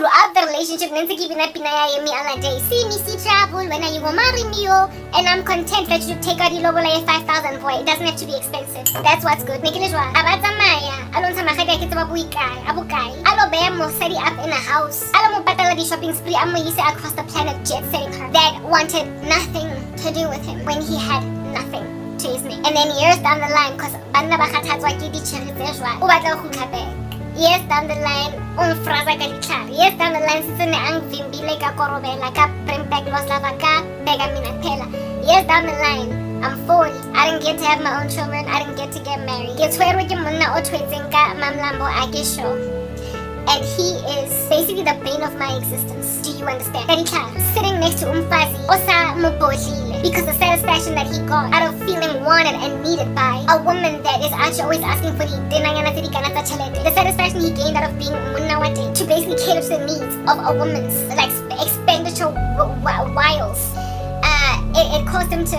throughout the relationship, Nancy keeping up in me all day. See me, see travel, when are you gonna marry me, and I'm content that you take out the lobo like 5,000 for it. It doesn't have to be expensive. That's what's good. Make it as well. Abatamaya, alon sama kaya kita babuikai, abukai. Alo bear mo seti up in a house. Alo mo patala di shopping spree. Amo yise across the planet jet setting her. That wanted nothing to do with him when he had nothing to his name. And then years down the line, cause banna bakathatswa ke di cherizejwa. O batla go khutla back. Years down the line, fraza ka ditlhare. Years down the line, setse ne ang vimbile ka korobela ka prempeg los lava ka pega mina phela. Years down the line, I'm 40. I didn't get to have my own children. I didn't get to get married. Ke tshwerwe ke monna o tshwetseng ka mamlambo a ke show. And he is basically the bane of my existence. Do you understand? Sitting next to Umfazi, Osa Mubojile, because the satisfaction that he got out of feeling wanted and needed by a woman that is actually always asking for the satisfaction he gained out of being Munawate to basically cater to the needs of a woman's like expenditure wiles. It caused him to,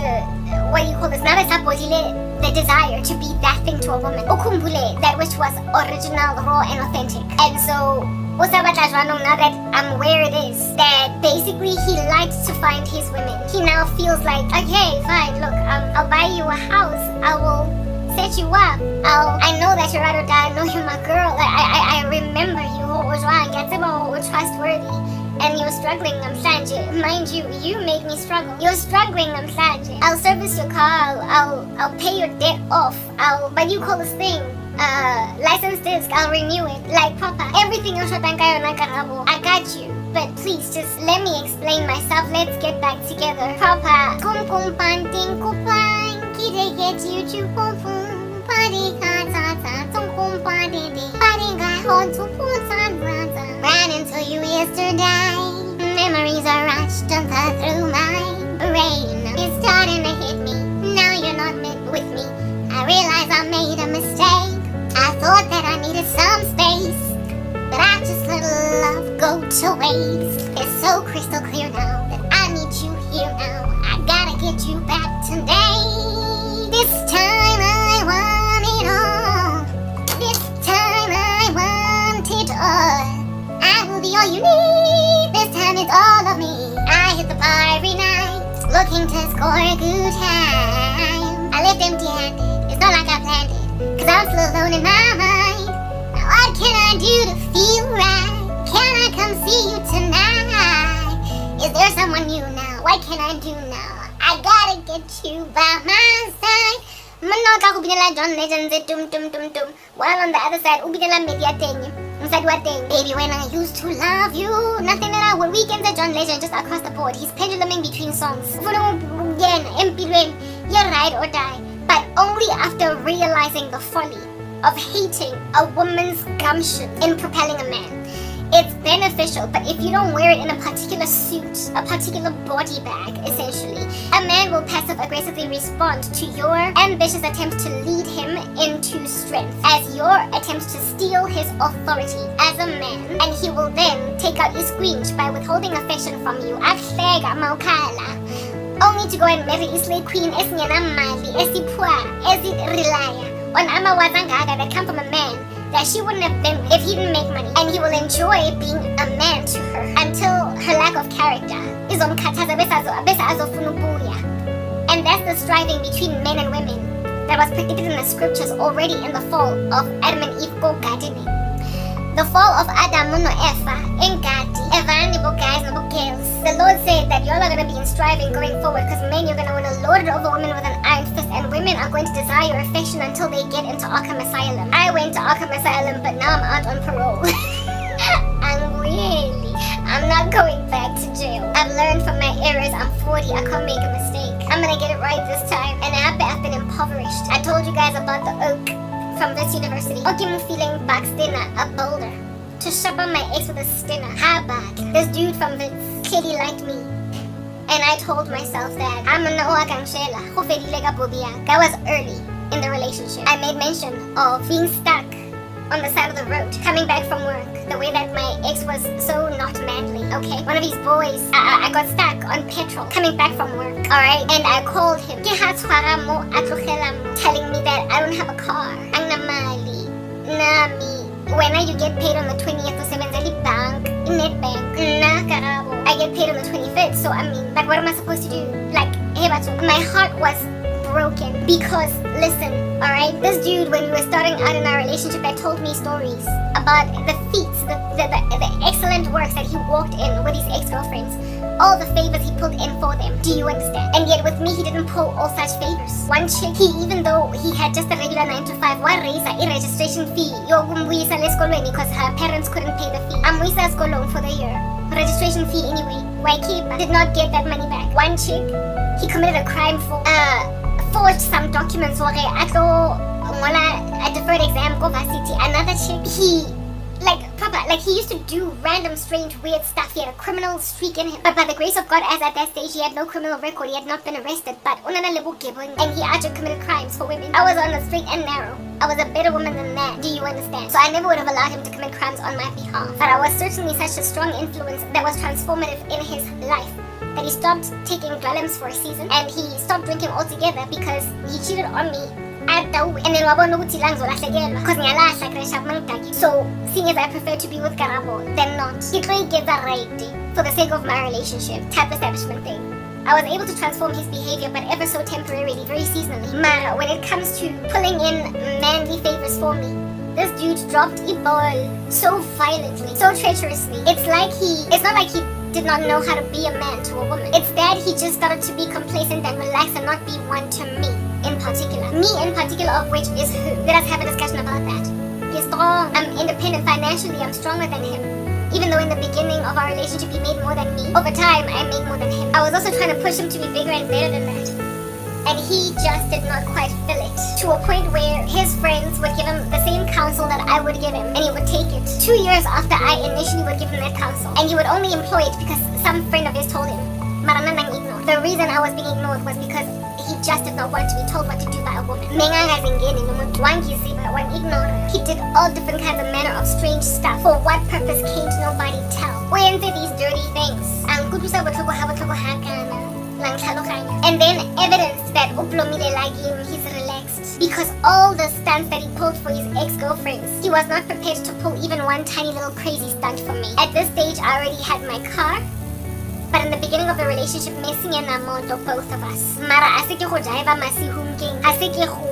what do you call this? The desire to be that thing to a woman. Ukumbule, that which was original, raw, and authentic. And so, now that I'm where it is, that basically he likes to find his women. He now feels like, okay, fine, look, I'll buy you a house. I will set you up. I know that you're ride or die. I know you're my girl. I remember you. Trustworthy. And you're struggling, I'm Sanje. Mind you, you made me struggle. You're struggling, I'm Sanje. I'll service your car, I'll pay your debt off. But you call this thing, license disc, I'll renew it. Like proper. Everything else Karabo, I got you. But please, just let me explain myself. Let's get back together. Proper. Kum kum panting kupang, kide get you to pum pum. Party ka ta ta, tum kum party di. Party ga hon to pum san branda. Ran into you yesterday. Memories are rushed and cut through my brain. It's starting to hit me. Now you're not with me. I realize I made a mistake. I thought that I needed some space, but I just let love go to waste. It's so crystal clear now that I need you here now. I gotta get you back today. This time I want it all. This time I want it all. I will be all you need. This time it's all of me. I hit the bar every night, looking to score a good time. I left empty-handed. It's not like I planned it, cause I'm still alone in my mind. Now what can I do to feel right? Can I come see you tonight? Is there someone new now? What can I do now? I gotta get you by my side. Manota ubinela John Legend dum. While on the other side ubinela media tenyu. Said what thing? Baby, when I used to love you, nothing that I would weekends at John Legend just across the board. He's penduluming between songs. You're ride or die. But only after realizing the folly of hating a woman's gumption in propelling a man. It's beneficial, but if you don't wear it in a particular suit, a particular body bag, essentially, a man will passive-aggressively respond to your ambitious attempts to lead him into strength, as your attempts to steal his authority as a man, and he will then take out his squinch by withholding affection from you. Only to go and marry a slave queen, esinyana-mali, esipua, esirelaya, on amawazangaga that come from a man that she wouldn't have been if he didn't make money, and he will enjoy being a man to her until her lack of character is and that's the striving between men and women that was predicted in the scriptures already in the fall of Adam and Eve go gardening. The fall of Adam and Eva in Gadi, Evan, guys and girls. The Lord said that y'all are going to be in striving going forward, because men, you're going to want to lord it over women with an iron fist, and women are going to desire your affection until they get into Arkham Asylum. I went to Arkham Asylum, but now I'm out on parole. I'm not going back to jail. I've learned from my errors. I'm 40. I can't make a mistake. I'm going to get it right this time. And I've been impoverished. I told you guys about the oak from this university. Okay, I'm feeling back stinner, a boulder. To shop on my ex with a stinner. How bad? This dude from the city liked me. And I told myself that I'm gonna that was early in the relationship. I made mention of being stuck on the side of the road, coming back from work. The way that my ex was so not manly, okay? One of these boys, I got stuck on petrol, coming back from work, alright? And I called him, telling me that I don't have a car. Ang namali, nami, when you get paid on the 20th or 7th bank, in net bank, nah, Karabo. I get paid on the 25th, so I mean, like, what am I supposed to do? Like, hey, my heart was broken because, listen, alright, this dude, when we were starting out in our relationship, had told me stories about the feats, the excellent works that he walked in with his ex-girlfriends, all the favors he pulled in for them. Do you understand? And yet with me, he didn't pull all such favors. One chick, even though he had just a regular 9 to 5, one raised a registration fee because her parents couldn't pay the fee. I'm for the year. Registration fee anyway. Waikepa did not get that money back. One chick, he committed a crime for forged some documents for a deferred exam go varsity. Another chick, he he used to do random strange weird stuff. He had a criminal streak in him, but by the grace of God, as at that stage he had no criminal record, he had not been arrested, but and he actually committed crimes for women. I was on the straight and narrow. I was a better woman than that. Do you understand? So I never would have allowed him to commit crimes on my behalf, but I was certainly such a strong influence that was transformative in his life that he stopped taking Dwellings for a season and he stopped drinking altogether because he cheated on me. And then so seeing as I prefer to be with Karabo than not, it really gave that right for the sake of my relationship type establishment thing. I was able to transform his behavior, but ever so temporarily, very seasonally. Mara, when it comes to pulling in manly favors for me, this dude dropped a ball so violently, so treacherously. It's not like he did not know how to be a man to a woman. It's that he just started to be complacent and relaxed and not be one to me in particular. Me in particular, of which is who. Let us have a discussion about that. He's strong. I'm independent financially. I'm stronger than him. Even though in the beginning of our relationship he made more than me, over time I made more than him. I was also trying to push him to be bigger and better than that. And he just did not quite fill it. To a point where his friends would give him the same counsel that I would give him, and he would take it. 2 years after I initially would give him that counsel, and he would only employ it because some friend of his told him. The reason I was being ignored was because he just did not want to be told what to do by a woman. He did all different kinds of manner of strange stuff. For what purpose can't nobody tell. When did these dirty things? And then evidence that he's relaxed. Because all the stunts that he pulled for his ex-girlfriends, he was not prepared to pull even one tiny little crazy stunt for me. At this stage, I already had my car. But in the beginning of the relationship, messing in a motor, both of us. Mara, asike go drive masihum king. Asike go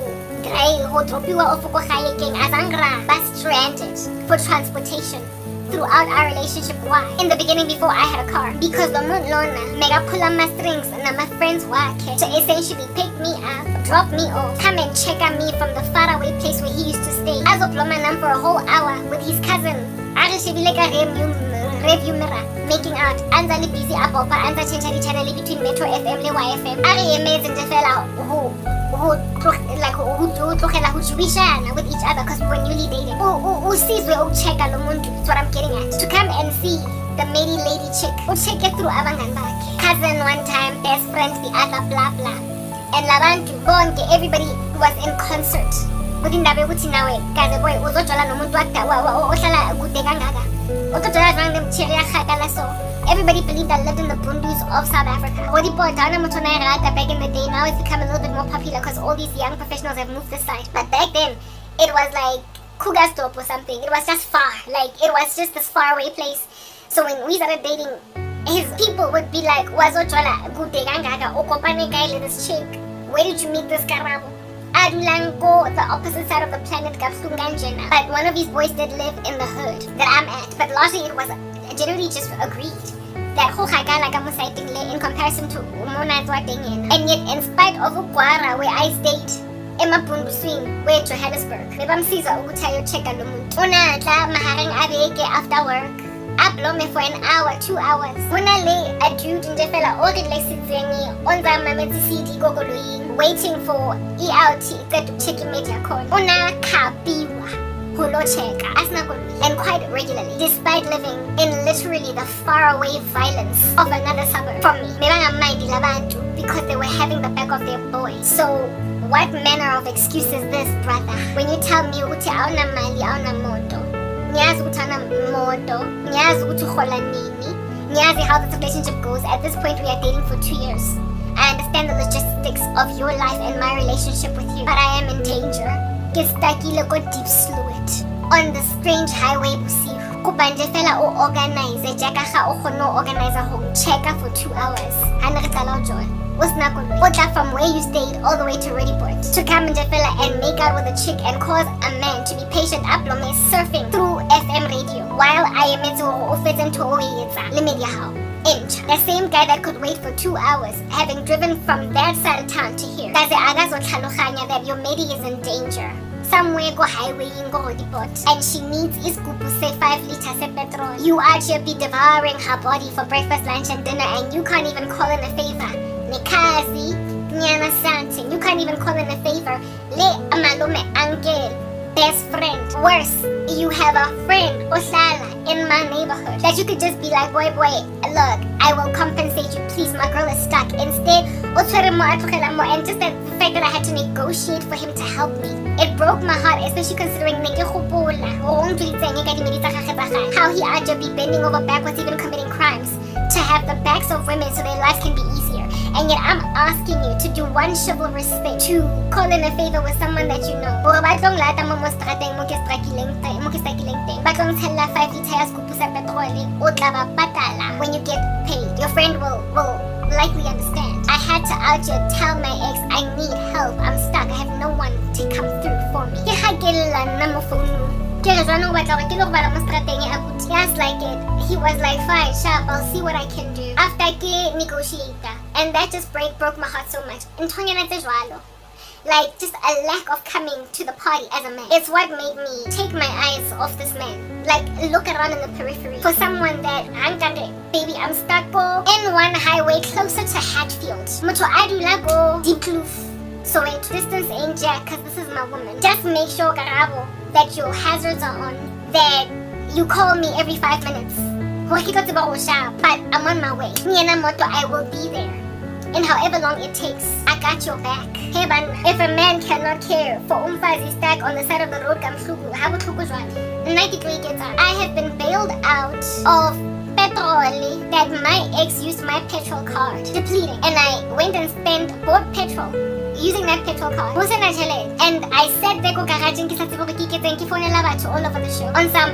drive go dropiwa ofoko gae king. Asangra bus stranded for transportation throughout our relationship. Why? In the beginning, before I had a car, because the moon lona mega pull on my strings and my friends work to essentially pick me up, drop me off, come and check on me from the faraway place where he used to stay. As of Lomanam for a whole hour with his cousin. I just be like a review mirror, making out. Anzali busy up or Anza change channel between Metro FM and YFM. I amazing the fella who with each other because we were newly dating. Who sees we check Alomundu. That's what I'm getting at. To come and see the lady chick. Who check it through Abangan back. Cousin one time, best friend the other, blah blah. And Labantu, bonke, everybody was in concert. Everybody believed that I lived in the bundus of South Africa. Back in the day, now it's become a little bit more popular because all these young professionals have moved this side. But back then, it was like Krugersdorp or something. It was just far. It was just this faraway place. So when we started dating, his people would be like, this chick. Where did you meet this Karabo? Adulango, the opposite side of the planet, but one of his boys did live in the hood that I'm at. But largely it was generally just agreed that in comparison to and yet in spite of Ukwara where I stayed in Mapunduswing, where Johannesburg, after work. Upload me for an hour, 2 hours. When I lay a dude in the fella on the CD waiting for ELT that check media call. And quite regularly, despite living in literally the faraway violence of another suburb from me. Because they were having the back of their boy. So what manner of excuse is this, brother? When you tell me uti auna mali, auna moto. Nyazi utana moto, nyazi utuhola nini, nyazi how this relationship goes. At this point we are dating for 2 years. I understand the logistics of your life and my relationship with you, but I am in danger. Get stuck, deep slew it. on the strange highway bosigo. Kopa nje fela o organize jaaka ga o kgone o organize go checka for 2 hours. Ha ne re tla o join. Was not going to be from where you stayed all the way to Rediport to come in Jafela and make out with a chick and cause a man to be patient upload surfing through FM radio while I am into media how. The same guy that could wait for 2 hours, having driven from that side of town to here. That your lady is in danger. Somewhere go highway in go Rediport, and she needs iskupu say 5 liters of petrol. You out here be devouring her body for breakfast, lunch, and dinner, and you can't even call in a favor. Nikazi, Nyana Santin, you can't even call in a favor. Le amalume uncle, best friend. Worse, you have a friend, Osala, in my neighborhood that you could just be like, boy, look, I will compensate you, please, my girl is stuck. Instead, and just the fact that I had to negotiate for him to help me. It broke my heart, especially considering how he had to be bending over backwards, even committing crimes, to have the backs of women so their lives can be easier. And yet I'm asking you to do one chivalrous thing, to call in a favor with someone that you know. When you get paid, your friend will likely understand. I had to out here tell my ex I need help, I'm stuck, I have no one to come through for me. Just like it, he was like, fine, sharp, I'll see what I can do. After I negotiate that, and that just broke my heart so much. Like, just a lack of coming to the party as a man. It's what made me take my eyes off this man. Like, look around in the periphery for someone that baby, I'm stuck in one highway closer to Hatfield. Mucho Adulago, Deep Kloof. So in distance ain't jack, cause this is my woman. Just make sure, Karabo, that your hazards are on. That you call me every 5 minutes. But I'm on my way. I will be there. And however long it takes, I got your back. Hey, man, if a man cannot care for umfazi stack on the side of the road, I have been bailed out of petrol that my ex used my petrol card, depleting. And I went and bought petrol using that petrol card. And I said, all over the show. On some,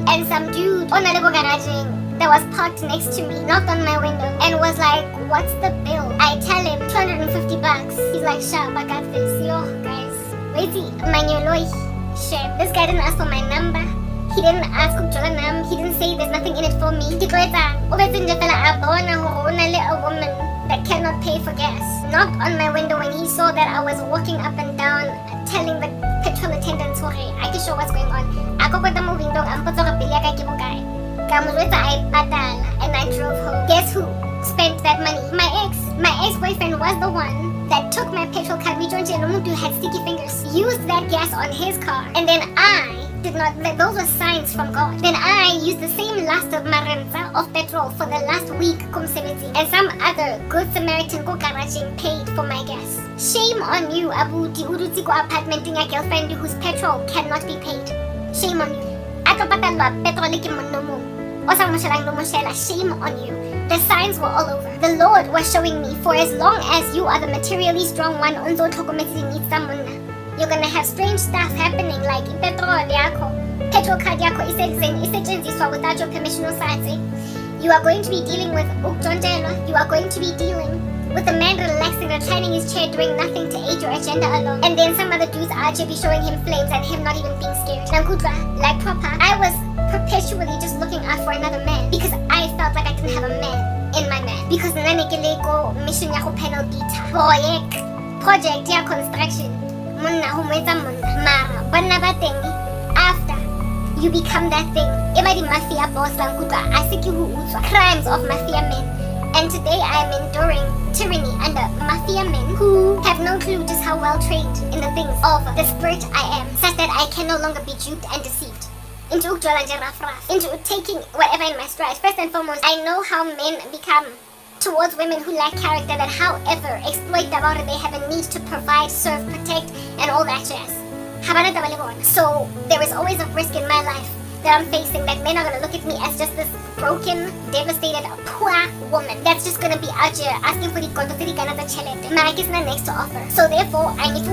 and some dude on a garaging that was parked next to me knocked on my window and was like, what's the bill? I tell him $250. He's like, sharp, I got this. Yo, guys, wait, this guy didn't ask for my number. He didn't ask he didn't say there's nothing in it for me. A woman that cannot pay for gas knocked on my window when he saw that I was walking up and down telling the petrol attendants, I can show what's going on. And I drove home. Guess who spent that money? My ex-boyfriend was the one that took my petrol card. We joined who had sticky fingers, used that gas on his car, and then I did not. Those were signs from God. Then I used the same last of marenza of petrol for the last week, and some other good Samaritan paid for my gas. Shame on you, Abu Di Urutiko apartment in your girlfriend whose petrol cannot be paid. Shame on you. Shame on you. The signs were all over. The Lord was showing me, for as long as you are the materially strong one, you're gonna have strange stuff happening like petrol card without your permission. You are going to be dealing with you are going to be dealing with a man relaxing, reclining his chair, doing nothing to aid your agenda alone. And then some other dudes are be showing him flames and him not even being scared. Like proper, I was perpetually just looking out for another man because I felt like I didn't have a man in my man. Because mission yako penalty project ya construction. After you become that thing, mafia boss crimes of mafia men. And today I am enduring tyranny under mafia men who have no clue just how well trained in the things of the spirit I am, such that I can no longer be duped and deceived into taking whatever in my stride. First and foremost, I know how men become towards women who lack character, that however exploit about it, they have a need to provide, serve, protect, and all that jazz. So there is always a risk in my life that I'm facing, that men are gonna look at me as just this broken, devastated, poor woman that's just gonna be out here asking for the chelete. Marikis na next to offer. So therefore, I need to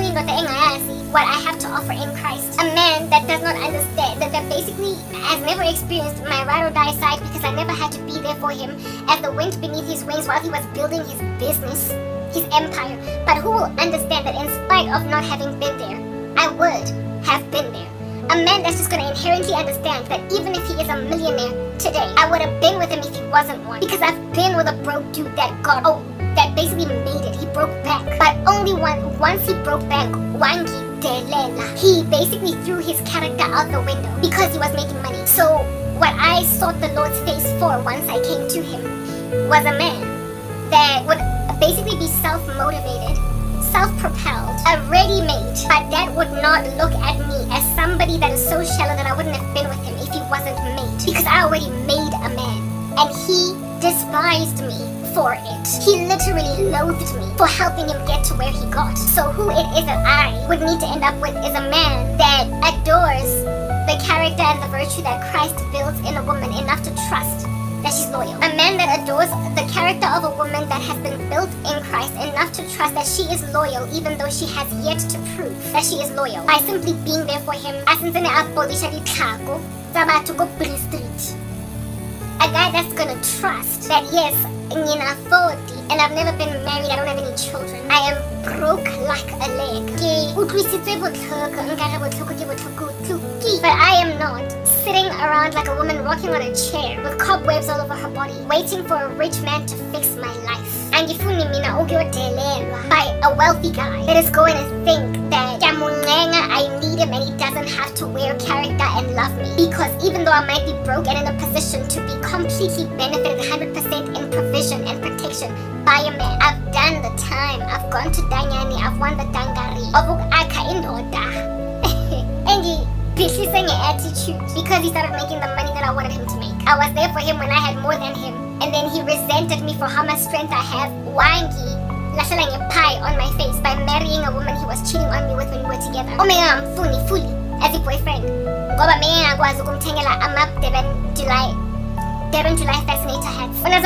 what I have to offer in Christ. A man that does not understand, that basically has never experienced my ride or die side, because I never had to be there for him as the wind beneath his wings while he was building his business, his empire. But who will understand that in spite of not having been there, I would have been there. A man that's just going to inherently understand that even if he is a millionaire today, I would have been with him if he wasn't one. Because I've been with a broke dude that that basically made it. He broke back. But only once he broke back, Wangi Delela, he basically threw his character out the window because he was making money. So what I sought the Lord's face for once I came to him was a man that would basically be self-motivated, self-propelled, a ready-made, but that would not look at me as somebody that is so shallow that I wouldn't have been with him if he wasn't made. Because I already made a man, and he despised me for it. He literally loathed me for helping him get to where he got. So who it is that I would need to end up with is a man that adores the character and the virtue that Christ builds in a woman enough to trust that she's loyal. A man that adores the character of a woman that has been built in Christ enough to trust that she is loyal even though she has yet to prove that she is loyal by simply being there for him. A guy that's gonna trust that yes, ngina 40 and I've never been married, I don't have any children. I am broke like a leg. But I am not sitting around like a woman rocking on a chair with cobwebs all over her body, waiting for a rich man to fix my life. And by a wealthy guy that is going to think that I need him and he doesn't have to wear character and love me. Because even though I might be broke and in a position to be completely benefited 100% in provision and protection by a man, I've done the time. I've gone to Danyani, I've won the Tangari. And he sang an attitude because he started making the money that I wanted him to make. I was there for him when I had more than him, and then he resented me for how much strength I have. Wangi lashalang a pie on my face by marrying a woman he was cheating on me with when we were together. Oh my god, I'm fully as a boyfriend. Ngoba mina ngakwazi ukumthengela ama Durban July fascinator hats. And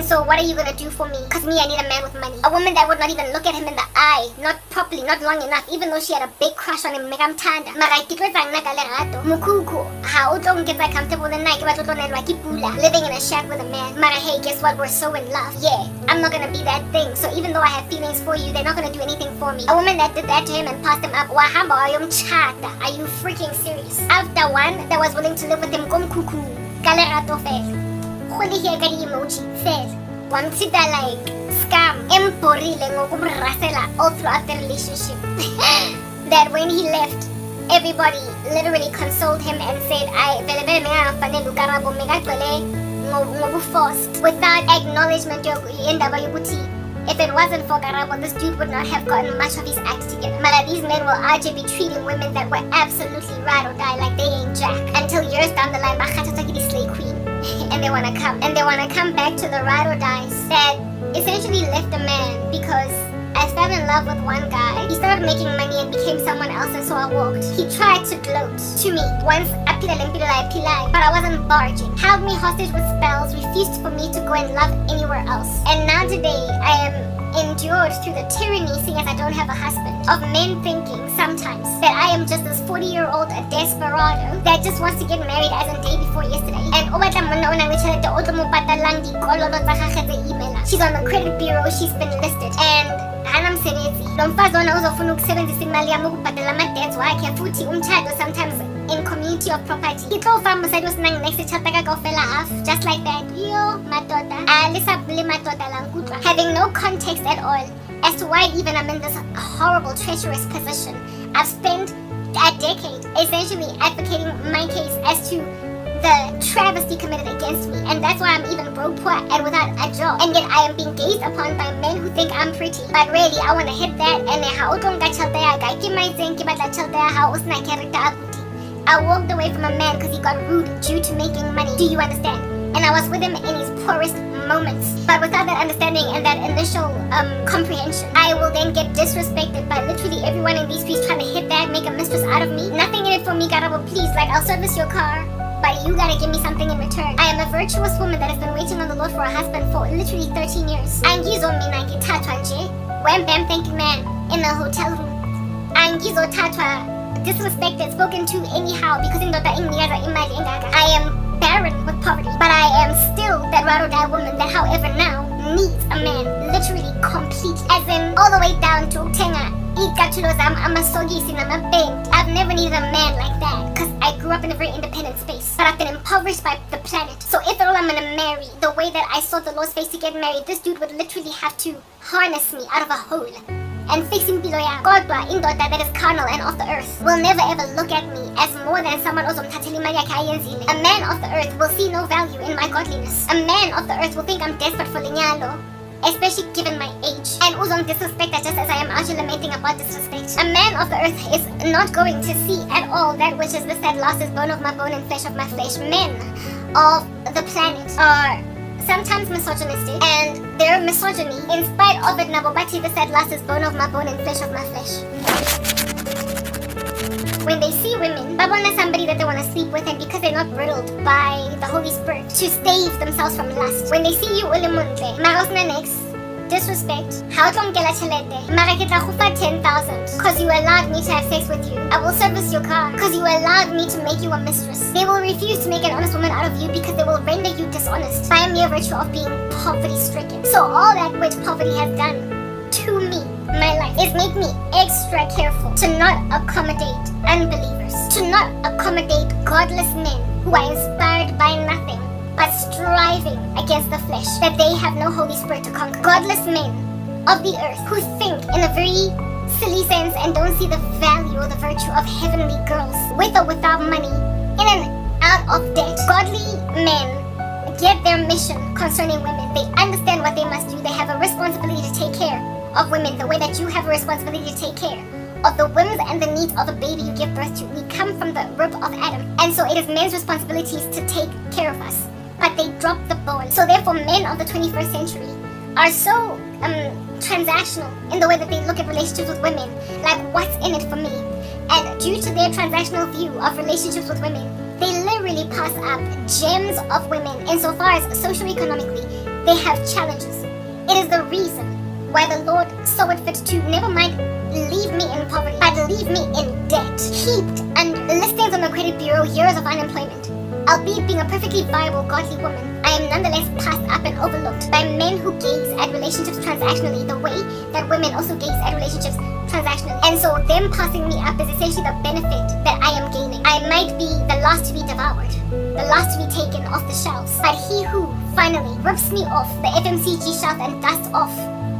so what are you gonna do for me? Cause me, I need a man with money. A woman that would not even look at him in the eye, not properly, not long enough, even though she had a big crush on him. Megamthanda. Mara ikikwetsang nakalerato. Mukuku. Ha utlong get comfortable the night. Living in a shack with a man. Mara hey, guess what? We're so in love. Yeah, I'm not gonna be that thing. So even though I have feelings for you, they're not gonna do anything for me. A woman that did that to him and passed him up. Wahamba ayom chata. Are you freaking serious? After one that was willing to live with him, kuku. Kalerato fel. Khuli here ka emoji fel. Wamsita like scam. Emporile ngokumrasela all throughout the relationship. That when he left, everybody literally consoled him and said, Karabo forced without acknowledgement. If it wasn't for Karabo, this dude would not have gotten much of his act together. Mala, these men will argue be treating women that were absolutely ride or die like they ain't jack. Until years down the line, the slay queen. And they wanna come. And they wanna come back to the ride or dies that essentially left a man because I fell in love with one guy. He started making money and became someone else, and so I walked. He tried to gloat to me once, but I wasn't barging. Held me hostage with spells, refused for me to go and love anywhere else. And now today, I am endured through the tyranny, seeing as I don't have a husband, of men thinking sometimes that I am just this 40-year-old desperado that just wants to get married as in day before yesterday. And she's on the credit bureau, she's been listed. And sometimes in community of property. Just like that. Having no context at all as to why even I'm in this horrible, treacherous position. I've spent a decade essentially advocating my case as to the travesty committed against me, and that's why I'm even broke, poor, and without a job. And yet I am being gazed upon by men who think I'm pretty. But really, I want to hit that, and I walked away from a man because he got rude due to making money. Do you understand? and I was with him in his poorest moments. But without that understanding and that initial comprehension, I will then get disrespected by literally everyone in these streets trying to hit that, make a mistress out of me. Nothing in it for me, Karabo, please. Like, I'll service your car, but you gotta give me something in return. I am a virtuous woman that has been waiting on the Lord for a husband for literally 13 years. Angizomina ngithathwa nje, wham bam thank you man, in a hotel room. Angizothathwa, disrespected, spoken to anyhow because indoda inginikeza imali engaka. I am barren with poverty, but I am still that ride or die woman that however now needs a man literally complete, as in all the way down to tenga. I'm a sogisi and I'm a bent. I've never needed a man like that because I grew up in a very independent space, but I've been impoverished by the planet. So if at all I'm gonna marry the way that I saw the Lord's face to get married, this dude would literally have to harness me out of a hole and fixing below ya. Kodwa indoda that is carnal and of the earth will never ever look at me as more than someone ozomthathela imali yakhe ayenzile. A man of the earth will see no value in my godliness. A man of the earth will think I'm desperate for linyalo, especially given my age, and uzong disrespect just as I am actually lamenting about disrespect. A man of the earth is not going to see at all that which is this that last is bone of my bone and flesh of my flesh. Men of the planet are sometimes misogynistic, and their misogyny, in spite of it, nabobati the said last is bone of my bone and flesh of my flesh. When they see women, babona somebody that they want to sleep with, and because they're not riddled by the Holy Spirit to stave themselves from lust. When they see you ulimuntle, marosna next, disrespect, how don't get a chalete, marakita khufa 10,000, because you allowed me to have sex with you. I will service your car, because you allowed me to make you a mistress. They will refuse to make an honest woman out of you because they will render you dishonest by mere virtue of being poverty stricken. So all that which poverty has done to me, my life, is make me extra careful to not accommodate unbelievers, to not accommodate godless men who are inspired by nothing but striving against the flesh, that they have no Holy Spirit to conquer. Godless men of the earth who think in a very silly sense and don't see the value or the virtue of heavenly girls, with or without money, in and out of debt. Godly men get their mission concerning women. They understand what they must do. They have a responsibility to take care of women the way that you have a responsibility to take care of the whims and the needs of a baby you give birth to. We come from the rib of Adam, and so it is men's responsibilities to take care of us. But they drop the ball. So therefore men of the 21st century are so transactional in the way that they look at relationships with women, like what's in it for me. And due to their transactional view of relationships with women, they literally pass up gems of women insofar as socioeconomically they have challenges. It is the reason why the Lord saw it fit to never mind leave me in poverty, but leave me in debt, heaped under listings on the credit bureau, years of unemployment. Albeit being a perfectly viable, godly woman, I am nonetheless passed up and overlooked by men who gaze at relationships transactionally the way that women also gaze at relationships transactionally. And so them passing me up is essentially the benefit that I am gaining. I might be the last to be devoured, the last to be taken off the shelves, but he who finally rips me off the FMCG shelf and dusts off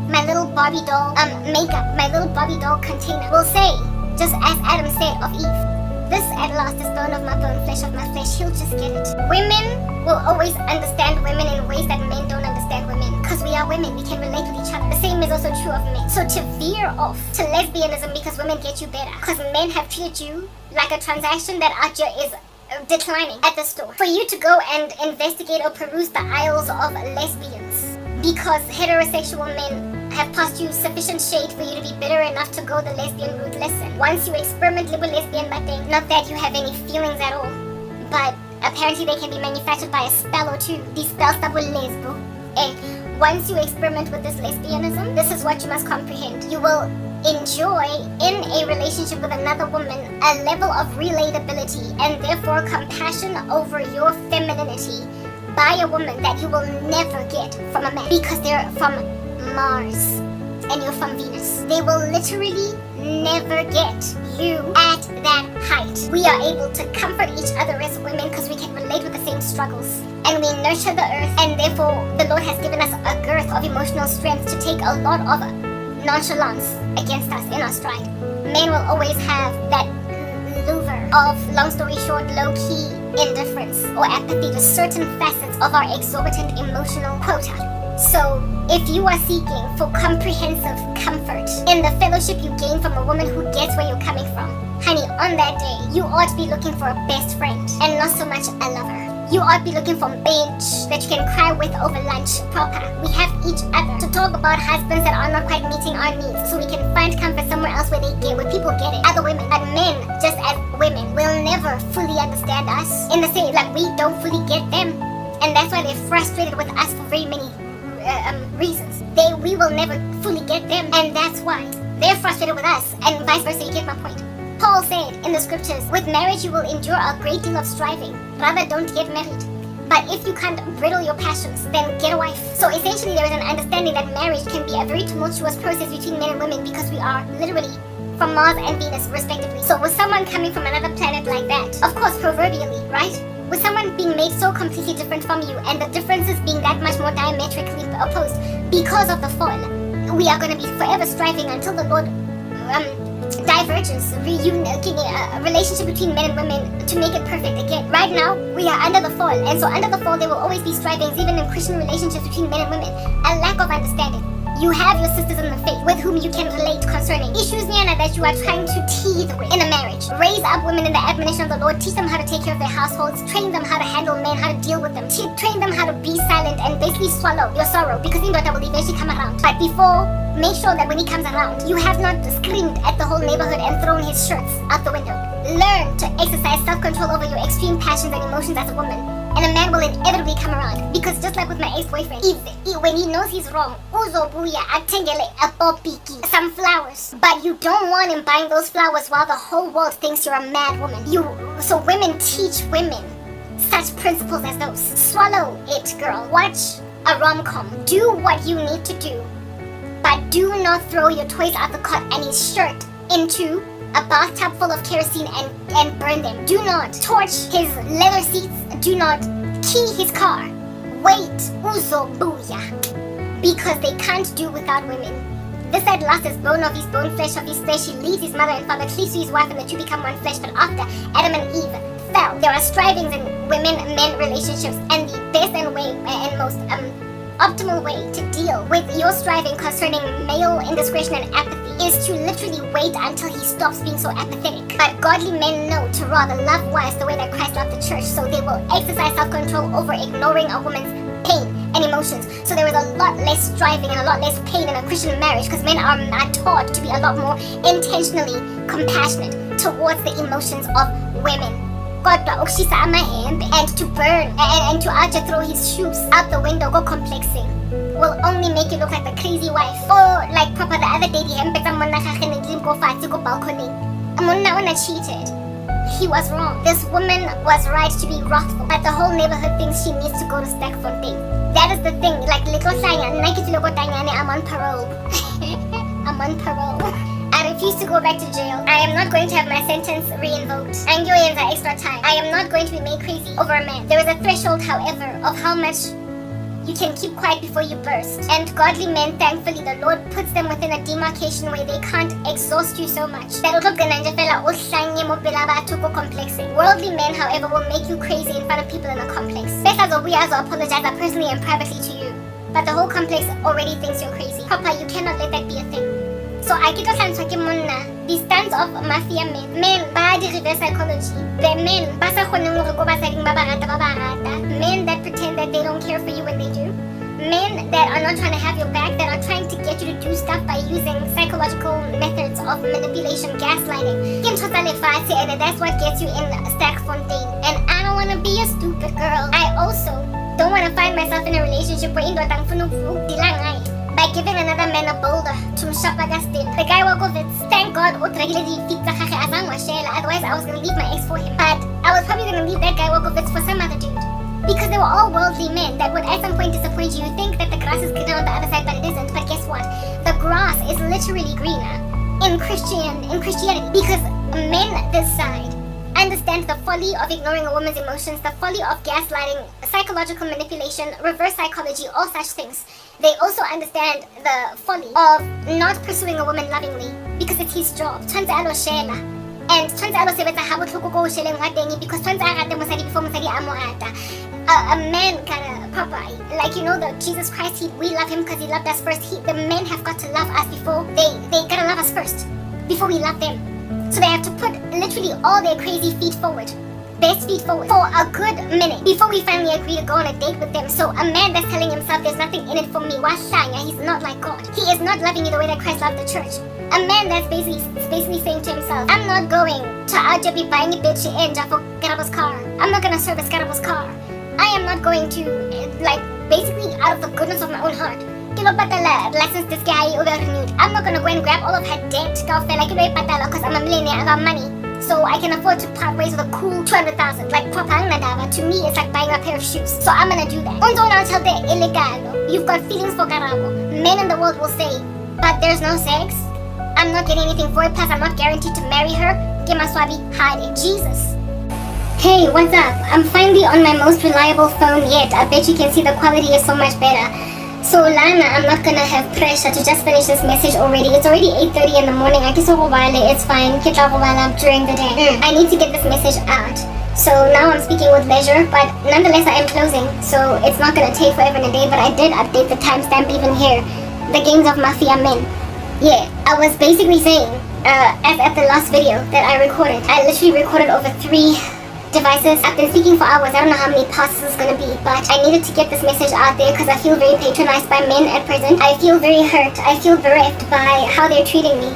my little Barbie doll makeup, my little Barbie doll container, will say, just as Adam said of Eve, this at last is bone of my bone, flesh of my flesh. He'll just get it. Women will always understand women in ways that men don't understand women. Because we are women, we can relate with each other. The same is also true of men. So to veer off to lesbianism because women get you better, because men have treated you like a transaction that Aja is declining at the store. For you to go and investigate or peruse the aisles of lesbians because heterosexual men have passed you sufficient shade for you to be bitter enough to go the lesbian route. Listen, once you experiment with lesbian butting, not that you have any feelings at all, but apparently they can be manufactured by a spell or two. These spells that will lesbo. Once you experiment with this lesbianism, this is what you must comprehend. You will enjoy in a relationship with another woman a level of relatability and therefore compassion over your femininity by a woman that you will never get from a man, because they're from Mars and you're from Venus. They will literally never get you at that height. We are able to comfort each other as women because we can relate with the same struggles, and we nurture the earth, and therefore the Lord has given us a girth of emotional strength to take a lot of nonchalance against us in our stride. Men will always have that louver of, long story short, low-key indifference or apathy to certain facets of our exorbitant emotional quota. So, if you are seeking for comprehensive comfort in the fellowship you gain from a woman who gets where you're coming from, honey, on that day, you ought to be looking for a best friend and not so much a lover. You ought be looking for bench that you can cry with over lunch proper. We have each other to talk about husbands that are not quite meeting our needs, so we can find comfort somewhere else where people get it. Other women, but men, just as women, will never fully understand us. In the same, like we don't fully get them, and that's why they're frustrated with us for very many reasons. We will never fully get them, and that's why they're frustrated with us, and vice versa. You get my point. Paul said in the scriptures, with marriage you will endure a great deal of striving. Rather, don't get married. But if you can't bridle your passions, then get a wife. So essentially there is an understanding that marriage can be a very tumultuous process between men and women because we are literally from Mars and Venus respectively. So with someone coming from another planet like that, of course proverbially, right? With someone being made so completely different from you and the differences being that much more diametrically opposed because of the fall, we are going to be forever striving until the Lord divergence, a relationship between men and women to make it perfect again. Right now, we are under the fall, and so under the fall, there will always be strivings, even in Christian relationships between men and women. A lack of understanding. You have your sisters in the faith with whom you can relate concerning issues that you are trying to teethe with in a marriage. Raise up women in the admonition of the Lord. Teach them how to take care of their households. Train them how to handle men, how to deal with them. Train them how to be silent and basically swallow your sorrow, because Indota will eventually come around. But before, make sure that when he comes around, you have not screamed at the whole neighborhood and thrown his shirts out the window. Learn to exercise self-control over your extreme passions and emotions as a woman. And a man will inevitably come around. Because just like with my ex-boyfriend, when he knows he's wrong, uzobuya atengele apopiki, some flowers. But you don't want him buying those flowers while the whole world thinks you're a mad woman. So women teach women such principles as those. Swallow it, girl. Watch a rom-com. Do what you need to do. But do not throw your toys out the cot and his shirt into a bathtub full of kerosene and burn them. Do not torch his leather seats. Do not key his car. Wait, uzo booyah. Because they can't do without women. This at last is bone of his bone, flesh of his flesh. He leaves his mother and father, cleaves to his wife, and the two become one flesh. But after Adam and Eve fell, there are strivings in women-men relationships, and the best and most optimal way to deal with your striving concerning male indiscretion and apathy is to literally wait until he stops being so apathetic. But godly men know to rather love wives the way that Christ loved the church, so they will exercise self-control over ignoring a woman's pain and emotions. So there is a lot less striving and a lot less pain in a Christian marriage, because men are taught to be a lot more intentionally compassionate towards the emotions of women. Kodwa ukushisa amahembe and to burn and to throw his shoes out the window, go complexing, will only make you look like the crazy wife. Or like proper the other day, the hembe tsa monna gagwe ne di go fatshe go balconing. Monna ona cheated. He was wrong. This woman was right to be wrathful, but the whole neighborhood thinks she needs to go to Sterkfontein. That is the thing. Like little Sanya, I'm on parole. I'm on parole. I refuse to go back to jail. I am not going to have my sentence re-invoked. And extra time. I am not going to be made crazy over a man. There is a threshold, however, of how much you can keep quiet before you burst. And godly men, thankfully, the Lord puts them within a demarcation where they can't exhaust you so much. Worldly men, however, will make you crazy in front of people in a complex. We apologize personally and privately to you. But the whole complex already thinks you're crazy. Papa, you cannot let that be a thing. So I get the stance of mafia men. Men bad reverse psychology. The men men that pretend that they don't care for you when they do. Men that are not trying to have your back, that are trying to get you to do stuff by using psychological methods of manipulation, gaslighting. And that's what gets you in Sterkfontein. And I don't want to be a stupid girl. I also don't want to find myself in a relationship where by giving another man a boulder to Mshapagastin. The guy walk off it. Thank God, otherwise I was gonna leave my ex for him. But I was probably gonna leave that guy walk off it for some other dude. Because they were all worldly men that would at some point disappoint you. You think that the grass is greener on the other side, but it isn't. But guess what? The grass is literally greener in Christianity. Because men this side understand the folly of ignoring a woman's emotions, the folly of gaslighting, psychological manipulation, reverse psychology, all such things. They also understand the folly of not pursuing a woman lovingly because it's his job. And because a man like the Jesus Christ, we love him because he loved us first. The men have got to love us before they gotta love us first before we love them. So they have to put literally all their crazy feet forward best feet forward for a good minute before we finally agree to go on a date with them. So a man that's telling himself there's nothing in it for me, he's not like God. He is not loving you the way that Christ loved the church. A man that's basically saying to himself, I'm not going to Aja be buying a bitch for Karabo's car. I'm not gonna service Karabo's car. I am not going to, basically out of the goodness of my own heart. License this guy over renewed. I'm not gonna go and grab all of her debt because I'm a millionaire, I got money. So I can afford to part ways with a cool 200,000. Like propaganda, to me it's like buying a pair of shoes. So I'm gonna do that. You've got feelings for Karabo. Men in the world will say, but there's no sex. I'm not getting anything for it, plus I'm not guaranteed to marry her. Hide it. Jesus. Hey, what's up? I'm finally on my most reliable phone yet. I bet you can see the quality is so much better. So Lana, I'm not gonna have pressure to just finish this message already. It's already 8:30 in the morning. It's fine. During the day. I need to get this message out. So now I'm speaking with leisure, but nonetheless I am closing. So it's not gonna take forever and a day, but I did update the timestamp even here. The gangs of mafia men. Yeah, I was basically saying, as at the last video that I recorded, I literally recorded over 3 devices. I've been speaking for hours. I don't know how many parts this is going to be, but I needed to get this message out there because I feel very patronized by men at present. I feel very hurt. I feel bereft by how they're treating me.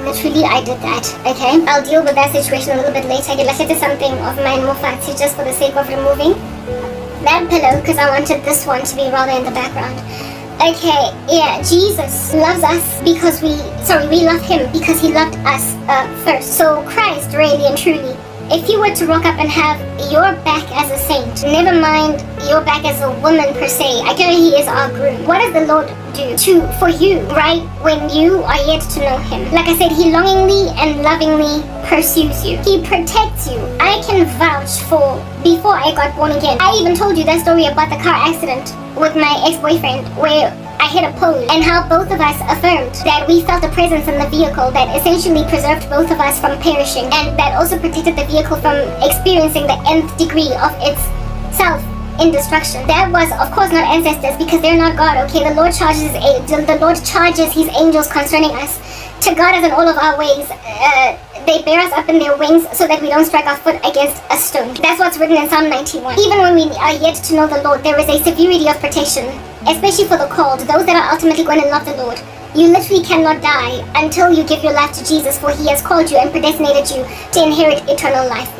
Literally I did that, okay? I'll deal with that situation a little bit later. I'll get to something of mine more fancy just for the sake of removing that pillow because I wanted this one to be rather in the background. Okay, yeah, Jesus loves us because we love him because he loved us first. So Christ, really and truly, if you were to rock up and have your back as a saint, never mind your back as a woman per se, I guarantee he is our groom. What does the Lord do for you right when you are yet to know him? Like I said, he longingly and lovingly pursues you. He protects you. I can vouch for before I got born again. I even told you that story about the car accident with my ex-boyfriend where I hit a pole and how both of us affirmed that we felt a presence in the vehicle that essentially preserved both of us from perishing and that also protected the vehicle from experiencing the nth degree of its self-indestruction. That was of course not ancestors because they're not God, okay? The Lord charges his angels concerning us to guard us in all of our ways. They bear us up in their wings so that we don't strike our foot against a stone. That's what's written in Psalm 91. Even when we are yet to know the Lord, there is a severity of protection, especially for the called, those that are ultimately going to love the Lord. You literally cannot die until you give your life to Jesus, for he has called you and predestinated you to inherit eternal life.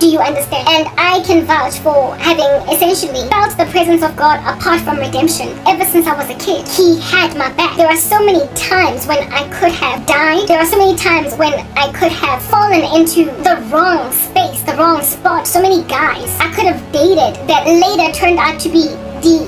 Do you understand? And I can vouch for having essentially felt the presence of God apart from redemption ever since I was a kid. He had my back. There are so many times when I could have died. There are so many times when I could have fallen into the wrong space, the wrong spot. So many guys I could have dated that later turned out to be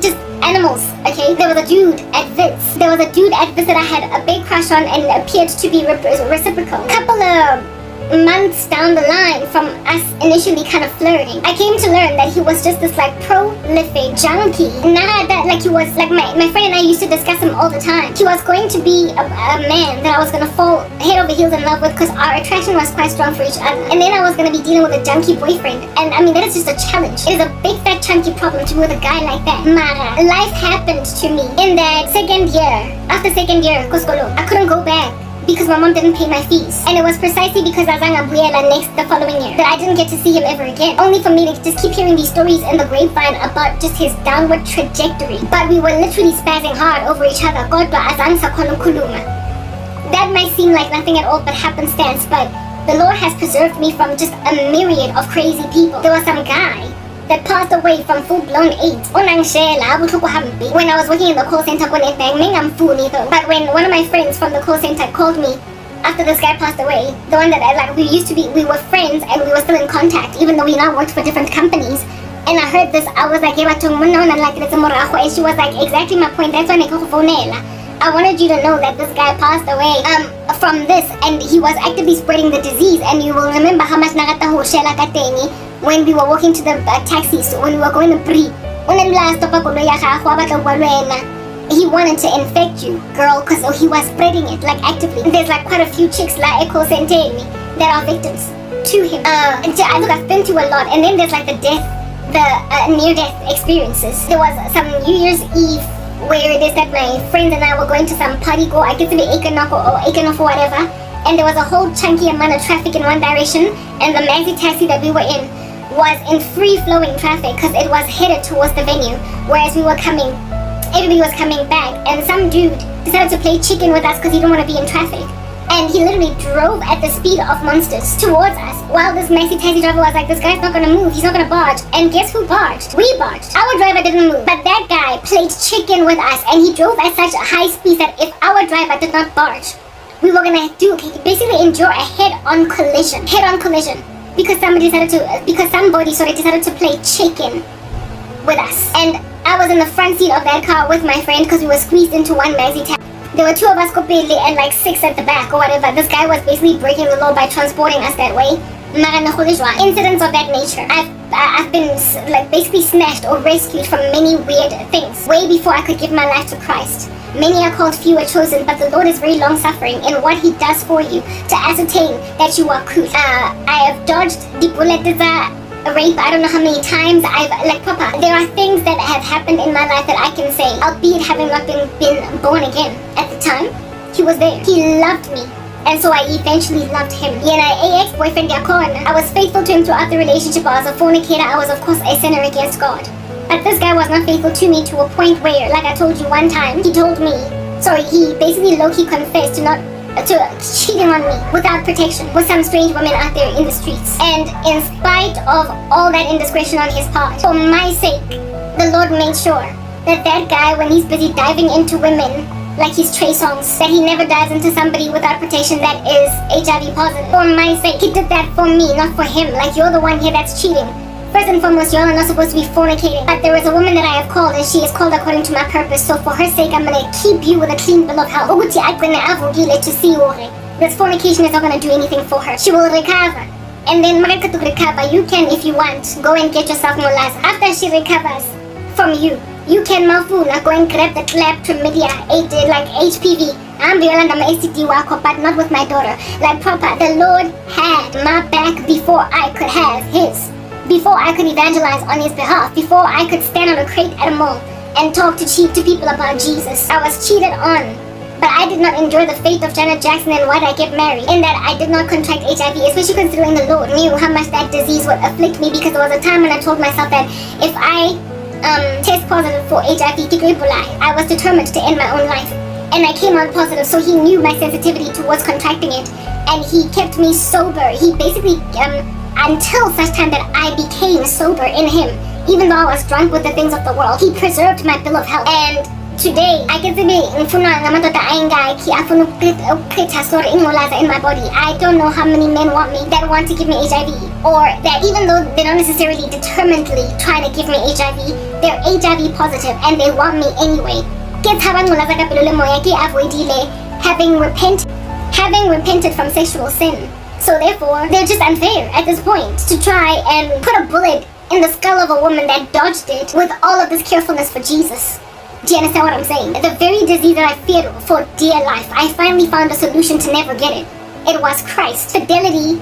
just animals, okay? There was a dude at Vince. That I had a big crush on and appeared to be reciprocal. Couple of months down the line from us initially kind of flirting, I came to learn that he was just this prolific junkie. Not that he was my friend and I used to discuss him all the time. He was going to be a man that I was going to fall head over heels in love with because our attraction was quite strong for each other. And then I was going to be dealing with a junkie boyfriend. And I mean, that is just a challenge. It is a big fat chunky problem to be with a guy like that. Mara, life happened to me in that second year. After second year, I couldn't go back because my mom didn't pay my fees. And it was precisely because Azanga Buela the following year that I didn't get to see him ever again. Only for me to just keep hearing these stories in the grapevine about just his downward trajectory. But we were literally spazzing hard over each other. That might seem like nothing at all but happenstance, but the Lord has preserved me from just a myriad of crazy people. There was some guy that passed away from full-blown AIDS. When I was working in the call center, but when one of my friends from the call center called me after this guy passed away, the one that we were friends and we were still in contact, even though we now worked for different companies. And I heard this, I was like, and she was like, exactly my point. That's why I wanted you to know that this guy passed away from this, and he was actively spreading the disease. And you will remember how much when we were walking to the taxis, when we were going to Brie, he wanted to infect you, girl, because he was spreading it actively. There's quite a few chicks that are victims to him. I've been through a lot, and then there's the near-death experiences. There was some New Year's Eve where it is that my friends and I were going to some party, I get to be Ekenoko or whatever. and there was a whole chunky amount of traffic in one direction, and the maxi taxi that we were in was in free-flowing traffic because it was headed towards the venue, whereas we were coming, everybody was coming back, and some dude decided to play chicken with us because he didn't want to be in traffic. And he literally drove at the speed of monsters towards us, while this maxi taxi driver was like, this guy's not gonna move, he's not gonna barge. And guess who barged? We barged. Our driver didn't move, but that guy played chicken with us, and he drove at such a high speed that if our driver did not barge, we were gonna basically endure a head-on collision. Because somebody decided to play chicken with us. And I was in the front seat of that car with my friend because we were squeezed into one maxi taxi. There were 2 of us kopele and like 6 at the back or whatever. This guy was basically breaking the law by transporting us that way. Incidents of that nature. I've been like basically snatched or rescued from many weird things way before I could give my life to Christ. Many are called, few are chosen, but the Lord is very long-suffering in what He does for you to ascertain that you are cool. I have dodged the bullet rape, I don't know how many times. There are things that have happened in my life that I can say, albeit having not been born again at the time. He was there. He loved me. And so I eventually loved him. Ex-boyfriend I was faithful to him throughout the relationship. I was a fornicator. I was of course a sinner against God. But this guy was not faithful to me to a point where, like I told you one time, he basically low-key confessed to cheating on me without protection with some strange women out there in the streets. And in spite of all that indiscretion on his part, for my sake, the Lord made sure that guy, when he's busy diving into women like he's Trey Songz, that he never dives into somebody without protection that is HIV positive. For my sake, he did that for me, not for him. Like, you're the one here that's cheating. First and foremost, y'all are not supposed to be fornicating. But there is a woman that I have called, and she is called according to my purpose. So for her sake, I'm going to keep you with a clean bill of health. This fornication is not going to do anything for her. She will recover. And then to recover, you can, if you want, go and get yourself molaza. After she recovers from you, you can mafuna, go and grab the clap chlamydia, like HPV. I'm Yolanda, my STD wako, but not with my daughter. Like proper, the Lord had my back before I could have his. Before I could evangelize on his behalf, before I could stand on a crate at a mall and talk to people about Jesus. I was cheated on, but I did not enjoy the fate of Janet Jackson and why did I get married, in that I did not contract HIV, especially considering the Lord knew how much that disease would afflict me, because there was a time when I told myself that if I test positive for HIV, I was determined to end my own life. And I came out positive, so he knew my sensitivity towards contracting it, and he kept me sober. He basically until such time that I became sober in him, even though I was drunk with the things of the world, he preserved my bill of health. And today, I can say in my body. I don't know how many men want me, that want to give me HIV, or that even though they don't necessarily determinedly try to give me HIV, they're HIV positive and they want me anyway. Having repented from sexual sin. So therefore, they're just unfair at this point to try and put a bullet in the skull of a woman that dodged it with all of this carefulness for Jesus. Do you understand what I'm saying? The very disease that I feared for dear life, I finally found a solution to never get it. It was Christ. Fidelity,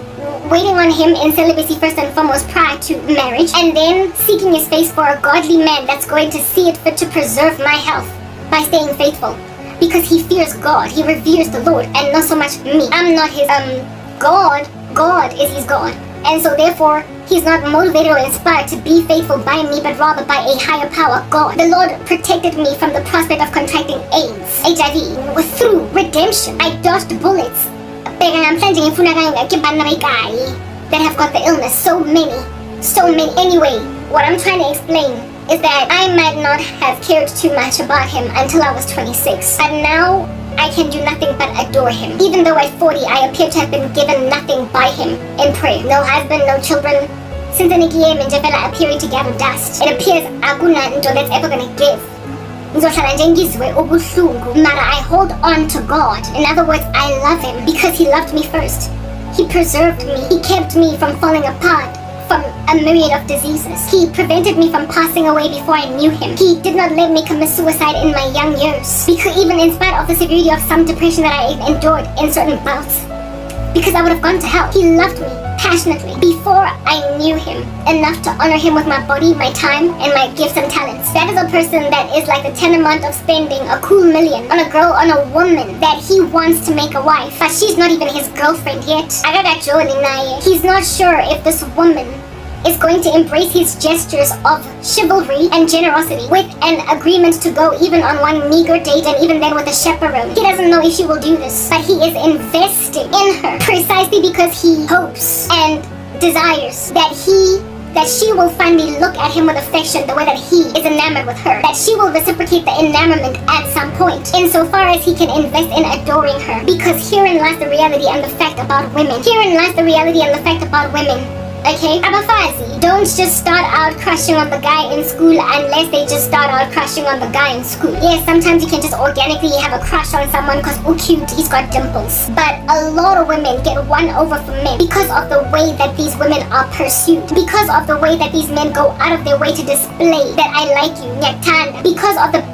waiting on him in celibacy first and foremost prior to marriage, and then seeking his face for a godly man that's going to see it fit to preserve my health by staying faithful. Because he fears God, he reveres the Lord, and not so much me. I'm not his, God is his God. And so therefore, he's not motivated or inspired to be faithful by me, but rather by a higher power, God. The Lord protected me from the prospect of contracting AIDS, HIV, through redemption. I dodged bullets. That have got the illness. So many. Anyway, what I'm trying to explain is that I might not have cared too much about him until I was 26. But now, I can do nothing but adore him. Even though at 40, I appear to have been given nothing by him in prayer. No husband, no children. Since the Nikiye Menjevela appearing to gather dust, it appears Aguna Njo that's ever gonna give. Mara, I hold on to God. In other words, I love him because he loved me first. He preserved me. He kept me from falling apart from a myriad of diseases. He prevented me from passing away before I knew him. He did not let me commit suicide in my young years, because even in spite of the severity of some depression that I endured in certain bouts, because I would have gone to hell. He loved me passionately before I knew him enough to honor him with my body, my time, and my gifts and talents. That is a person that is like the tantamount of spending a cool million on a girl, on a woman that he wants to make a wife, but she's not even his girlfriend yet. He's not sure if this woman is going to embrace his gestures of chivalry and generosity with an agreement to go even on one meager date, and even then with a chaperone. He doesn't know if she will do this, but he is investing in her precisely because he hopes and desires that she will finally look at him with affection the way that he is enamored with her, that she will reciprocate the enamorment at some point, insofar as he can invest in adoring her. Because herein lies the reality and the fact about women. Herein lies the reality and the fact about women. Okay, Abafazi, don't just start out crushing on the guy in school unless they just start out crushing on the guy in school. Yes, sometimes you can just organically have a crush on someone because, oh cute, he's got dimples. But a lot of women get won over for men because of the way that these women are pursued. Because of the way that these men go out of their way to display that I like you, nyatanda. Because of the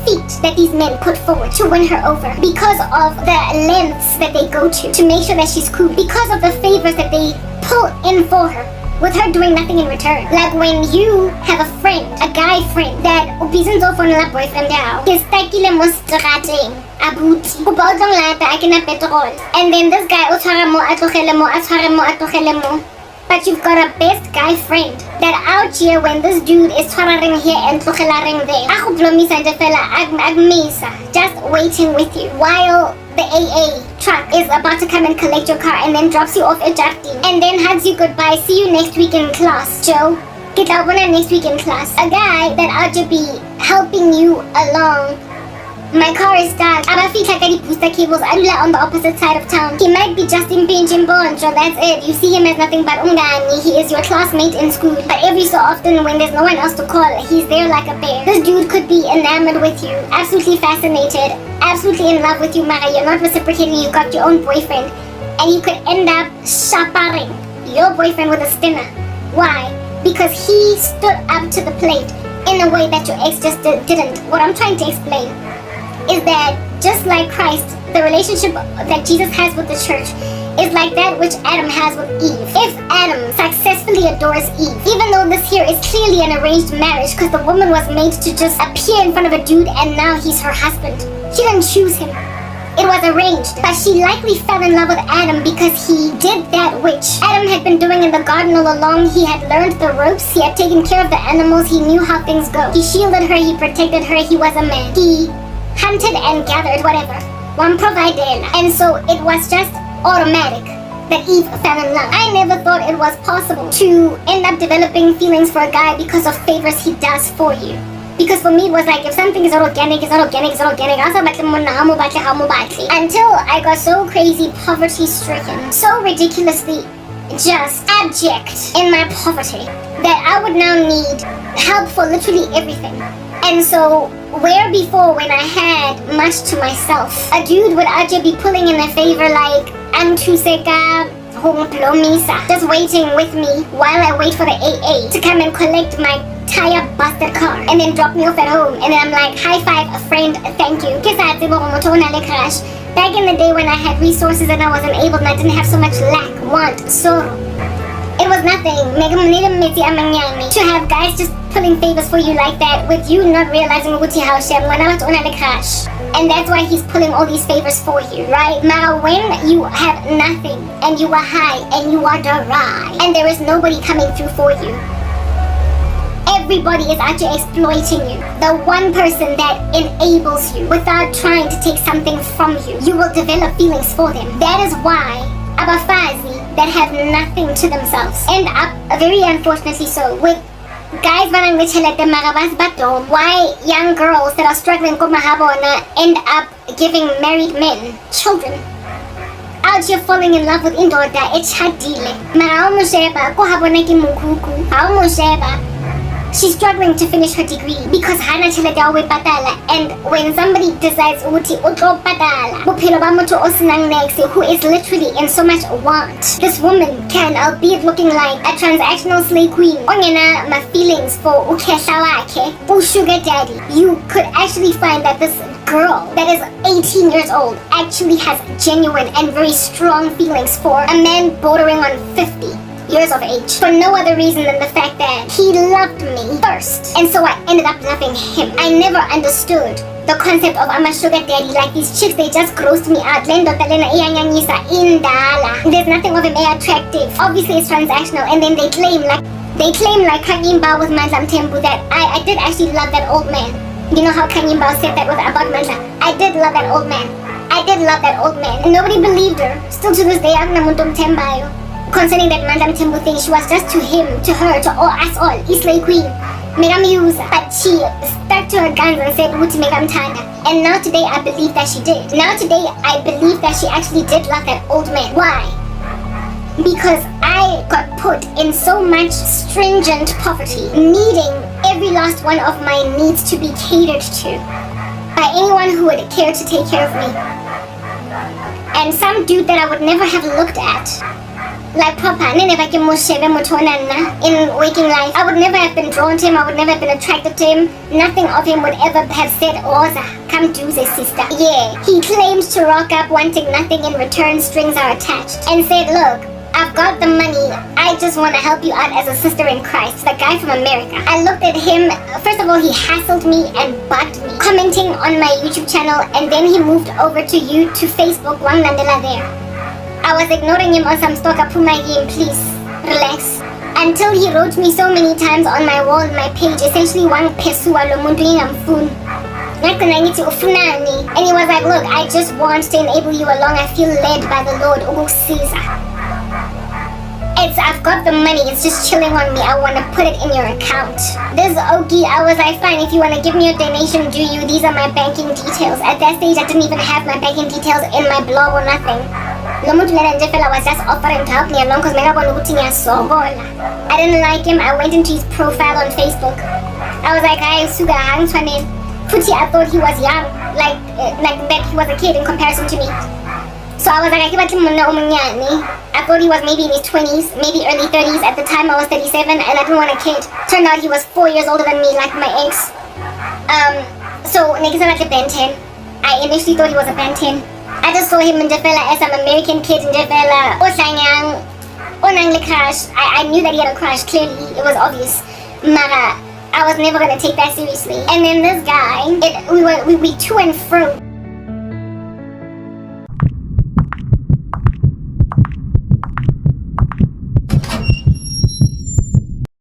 feet that these men put forward to win her over, because of the lengths that they go to make sure that she's cool, because of the favors that they pull in for her, with her doing nothing in return. Like when you have a friend, a guy friend, that ubisin zo for nila boyfriend now, his takile mo strating, abuti, ubaudong lata, akina petrol, and then this guy, utara mo, atukhele mo, atare mo, atukhele mo. But you've got a best guy friend that out here when this dude is twararing here and tukhelaring there, ako blomisa fella agmisa, just waiting with you while the AA truck is about to come and collect your car and then drops you off at Jardine and then hugs you goodbye. See you next week in class, Joe. Get out when next week in class. A guy that ought to be helping you along. My car is stuck. Abafika ka di booster cables adula on the opposite side of town. He might be just in Bonjo, that's it. You see him as nothing but ungani. He is your classmate in school. But every so often when there's no one else to call, he's there like a bear. This dude could be enamored with you, absolutely fascinated, absolutely in love with you, Mara. You're not reciprocating, you got your own boyfriend. And you could end up chaparing your boyfriend with a spinner. Why? Because he stood up to the plate in a way that your ex just didn't. What I'm trying to explain is that just like Christ, the relationship that Jesus has with the church is like that which Adam has with Eve. If Adam successfully adores Eve, even though this here is clearly an arranged marriage because the woman was made to just appear in front of a dude and now he's her husband. She didn't choose him. It was arranged, but she likely fell in love with Adam because he did that which Adam had been doing in the garden all along. He had learned the ropes, he had taken care of the animals, he knew how things go. He shielded her, he protected her, he was a man. He hunted and gathered whatever, one provided, and so it was just automatic that Eve fell in love. I never thought it was possible to end up developing feelings for a guy because of favors he does for you. Because for me it was like, if something is not organic, it's not organic, it's not organic. Until I got so crazy poverty stricken, so ridiculously just abject in my poverty that I would now need help for literally everything. And so, where before when I had much to myself, a dude would actually be pulling in a favor like, Antuseka, Homplomisa, just waiting with me while I wait for the AA to come and collect my tire busted car and then drop me off at home. And then I'm like, high five, a friend, thank you. Back in the day when I had resources and I was unable and I didn't have so much lack, want, sorrow. It was nothing. To have guys just pulling favors for you like that with you not realizing how crash. And that's why he's pulling all these favors for you, right? Now when you have nothing and you are high and you are dry and there is nobody coming through for you, everybody is actually exploiting you. The one person that enables you without trying to take something from you, you will develop feelings for them. That is why Abafazi that have nothing to themselves end up, very unfortunately so, with guys barang lechelete marabas bato. Why young girls that are struggling kumahabona end up giving married men children out here falling in love with indoda echadile mara umusheba kuhabona kimukuku umusheba. She's struggling to finish her degree because hana chelete awe patala, and when somebody decides uti utlo patala buphilo ba motho o senang next who is literally in so much want, this woman can, albeit looking like a transactional slave queen, ongena ma feelings for ukehla wakhe, sugar daddy, you could actually find that this girl that is 18 years old actually has genuine and very strong feelings for a man bordering on 50 years of age for no other reason than the fact that he loved me first, and so I ended up loving him. I never understood the concept of I'm a sugar daddy. Like, these chicks, they just grossed me out. There's nothing of him attractive. Obviously it's transactional, and then they claim like Kanyimba with Mandla Mthembu that I did actually love that old man. You know how Kanyimba said that was about Mandla? I did love that old man. And nobody believed her. Still to this day, akunamuntu omthembayo. Concerning that Mandla Mthembu thing, she was just to him, to her, to all us all, Islay Queen. Megamuse, but she stuck to her guns and said Uti Megamtana. And now today I believe that she did. Now today I believe that she actually did love that old man. Why? Because I got put in so much stringent poverty, needing every last one of my needs to be catered to by anyone who would care to take care of me. And some dude that I would never have looked at, like proper, in waking life, I would never have been drawn to him, I would never have been attracted to him. Nothing of him would ever have said, Oza, come do this, sister. Yeah, he claims to rock up wanting nothing in return, strings are attached, and said, look, I've got the money, I just want to help you out as a sister in Christ. The guy from America. I looked at him, first of all, he hassled me and bugged me, commenting on my YouTube channel, and then he moved over to Facebook, Wanglandela there. I was ignoring him on some stalker Puma game, please, relax. Until he wrote me so many times on my wall, my page, essentially one pesua lo muntu ngingamfuni. And he was like, look, I just want to enable you along. I feel led by the Lord. I've got the money, it's just chilling on me. I want to put it in your account. This Okie, I was like, fine, if you want to give me a donation, do you? These are my banking details. At that stage, I didn't even have my banking details in my blog or nothing. I was just offering to help me along because I didn't like him. I went into his profile on Facebook. I was like, I thought he was young, like that he was a kid in comparison to me. So I was like, I thought he was maybe in his 20s, maybe early 30s. At the time I was 37 and I didn't want a kid. Turned out he was 4 years older than me, like my ex. So niggas are like a Ben 10. I initially thought he was a Ben 10. I just saw him in Jafela as some American kid in Jafela. Crush. I knew that he had a crush, clearly, it was obvious. Mara, I was never gonna take that seriously. And then this guy, we to and fro.